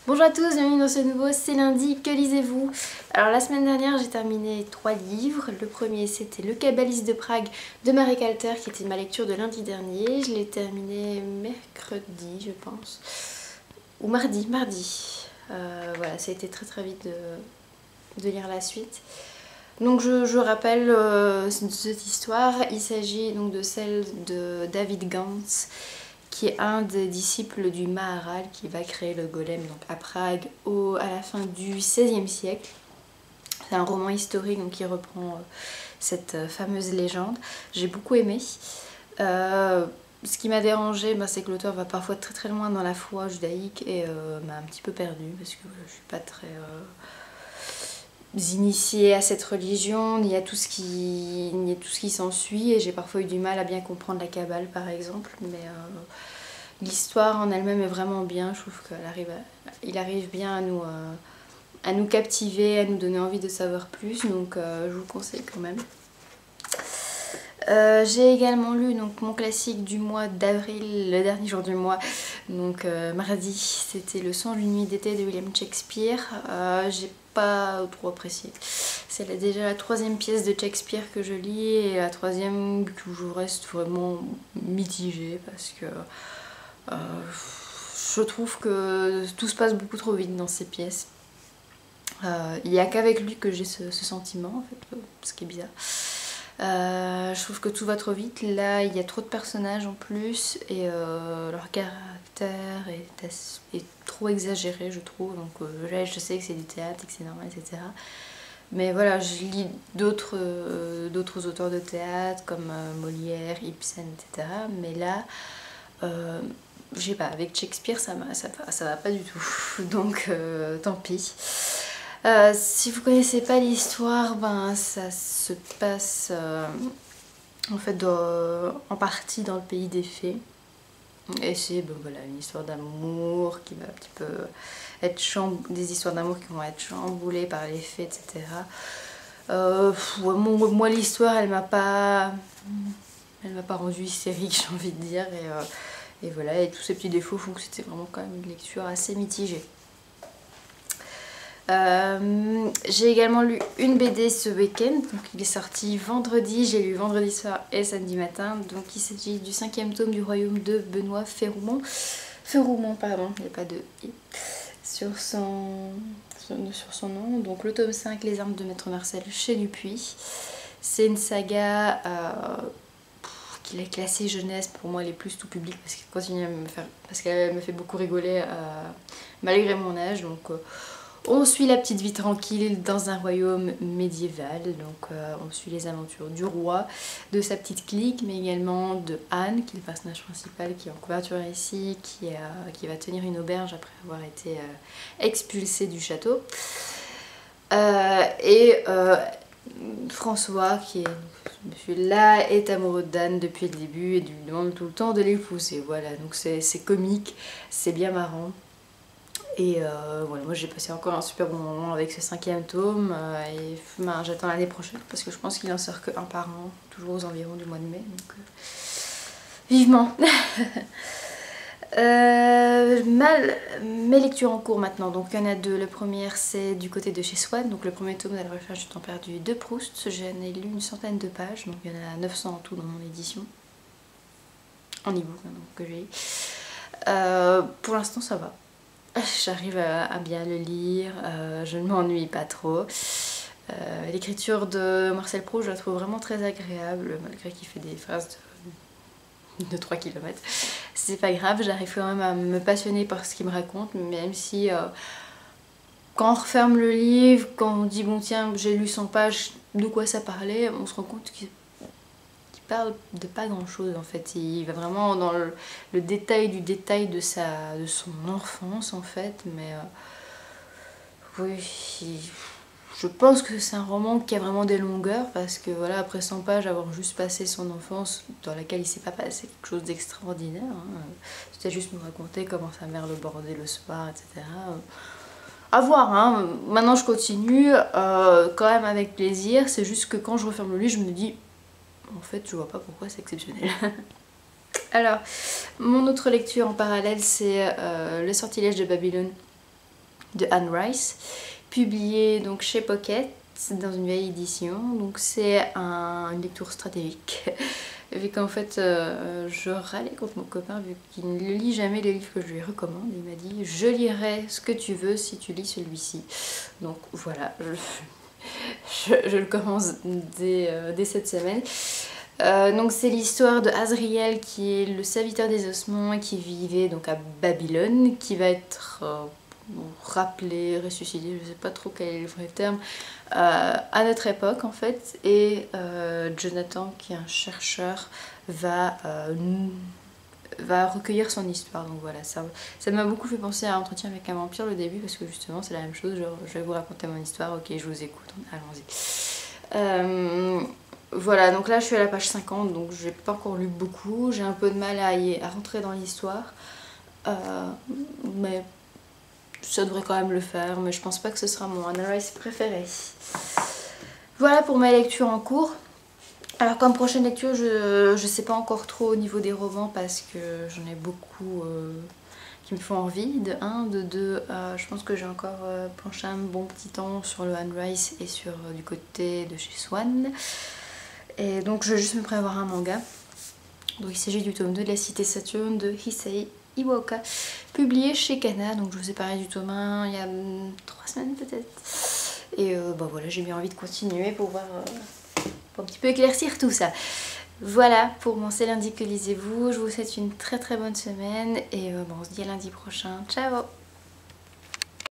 Bonjour à tous, bienvenue dans ce nouveau C'est lundi, que lisez-vous? Alors la semaine dernière j'ai terminé 3 livres. Le premier c'était Le Kabbaliste de Prague de Marie Calter qui était ma lecture de lundi dernier. Je l'ai terminé mercredi je pense. Ou mardi. Voilà, ça a été très très vite de lire la suite. Donc je rappelle cette histoire, il s'agit donc de celle de David Gantz qui est un des disciples du Maharal qui va créer le golem donc à Prague à la fin du XVIe siècle. C'est un roman historique donc, qui reprend cette fameuse légende. J'ai beaucoup aimé. Ce qui m'a dérangé, c'est que l'auteur va parfois très très loin dans la foi judaïque et m'a un petit peu perdue parce que je suis pas très initiée à cette religion, ni à tout ce qui s'ensuit, et j'ai parfois eu du mal à bien comprendre la Kabbale par exemple, mais l'histoire en elle-même est vraiment bien. Je trouve qu'il arrive bien à nous captiver, à nous donner envie de savoir plus, donc je vous conseille quand même. J'ai également lu donc, mon classique du mois d'avril, le dernier jour du mois, donc mardi, c'était Le Songe d'une nuit d'été de William Shakespeare. J'ai pas trop apprécié. C'est déjà la troisième pièce de Shakespeare que je lis et la troisième où je reste vraiment mitigée parce que je trouve que tout se passe beaucoup trop vite dans ces pièces. Il n'y a qu'avec lui que j'ai ce sentiment en fait, ce qui est bizarre. Je trouve que tout va trop vite. Là, il y a trop de personnages en plus et leur caractère est trop exagéré, je trouve. Donc là, je sais que c'est du théâtre et que c'est normal, etc. Mais voilà, je lis d'autres auteurs de théâtre comme Molière, Ibsen, etc. Mais là, je sais pas, avec Shakespeare, ça va pas du tout. Donc tant pis. Si vous connaissez pas l'histoire, ça se passe en fait en partie dans le pays des fées. Et c'est voilà, une histoire d'amour qui va un petit peu être des histoires d'amour qui vont être chamboulées par les fées, etc. Moi l'histoire elle m'a pas rendu hystérique, j'ai envie de dire, et voilà, et tous ces petits défauts font que c'était vraiment quand même une lecture assez mitigée. J'ai également lu une BD ce week-end, donc il est sorti vendredi, j'ai lu vendredi soir et samedi matin, donc il s'agit du 5e tome du Royaume de Benoît Féroumont, pardon, il n'y a pas de i sur son nom, donc le tome 5, Les armes de Maître Marcel chez Dupuis. C'est une saga qu'il est classée jeunesse, pour moi elle est plus tout public parce qu'elle me fait beaucoup rigoler malgré mon âge, donc on suit la petite vie tranquille dans un royaume médiéval, donc on suit les aventures du roi, de sa petite clique, mais également de Anne, qui est le personnage principal, qui est en couverture ici, qui va tenir une auberge après avoir été expulsée du château. François, qui est monsieur-là, est amoureux d'Anne depuis le début et lui demande tout le temps de l'épouser. Voilà, donc c'est comique, c'est bien marrant. Et voilà, moi j'ai passé encore un super bon moment avec ce 5e tome et j'attends l'année prochaine parce que je pense qu'il en sort que un par an, toujours aux environs du mois de mai, donc vivement. Mes lectures en cours maintenant, donc il y en a deux. La première c'est du côté de chez Swann, donc le premier tome de La recherche du temps perdu de Proust. J'en ai lu une centaine de pages, donc il y en a 900 en tout dans mon édition, en e-book hein, donc, que j'ai. Pour l'instant ça va. J'arrive à bien le lire, je ne m'ennuie pas trop. L'écriture de Marcel Proust, je la trouve vraiment très agréable, malgré qu'il fait des phrases de 3 km. C'est pas grave, j'arrive quand même à me passionner par ce qu'il me raconte, même si quand on referme le livre, quand on dit bon tiens j'ai lu 100 pages, de quoi ça parlait, on se rend compte qu'il parle de pas grand chose en fait. Il va vraiment dans le détail du détail de son enfance en fait, mais oui, je pense que c'est un roman qui a vraiment des longueurs parce que voilà, après 100 pages, avoir juste passé son enfance dans laquelle il s'est pas passé quelque chose d'extraordinaire, hein. C'était juste me raconter comment sa mère le bordait le soir, etc. À voir, hein. Maintenant je continue quand même avec plaisir, c'est juste que quand je referme le livre, je me dis en fait je vois pas pourquoi c'est exceptionnel. Alors, mon autre lecture en parallèle c'est Le Sortilège de Babylone de Anne Rice, publié donc chez Pocket dans une vieille édition. Donc c'est une lecture stratégique. Vu qu'en fait je râlais contre mon copain vu qu'il ne lit jamais les livres que je lui recommande. Il m'a dit je lirai ce que tu veux si tu lis celui-ci. Donc voilà, je le commence dès cette semaine. Donc c'est l'histoire de Azriel qui est le serviteur des ossements et qui vivait donc à Babylone, qui va être rappelé, ressuscité, je sais pas trop quel est le vrai terme, à notre époque en fait. Et Jonathan, qui est un chercheur, va recueillir son histoire. Donc voilà, ça m'a beaucoup fait penser à Entretien avec un vampire le début, parce que justement c'est la même chose, genre je vais vous raconter mon histoire, ok je vous écoute, allons-y. Voilà, donc là je suis à la page 50, donc j'ai pas encore lu beaucoup, j'ai un peu de mal à rentrer dans l'histoire, mais ça devrait quand même le faire, mais je pense pas que ce sera mon Anne Rice préféré. Voilà pour ma lecture en cours. Alors comme prochaine lecture, je sais pas encore trop au niveau des romans, parce que j'en ai beaucoup qui me font envie, de 1, de 2, je pense que j'ai encore planché un bon petit temps sur le Anne Rice et sur du côté de chez Swan. Et donc je vais juste me prévoir un manga. Donc il s'agit du tome 2 de La Cité Saturne de Issei Iwaka, publié chez Kana. Donc je vous ai parlé du tome 1 il y a 3 semaines peut-être. Et bah voilà, j'ai bien envie de continuer pour voir, pour un petit peu éclaircir tout ça. Voilà pour mon C'est lundi que lisez-vous. Je vous souhaite une très très bonne semaine et bon, on se dit à lundi prochain. Ciao!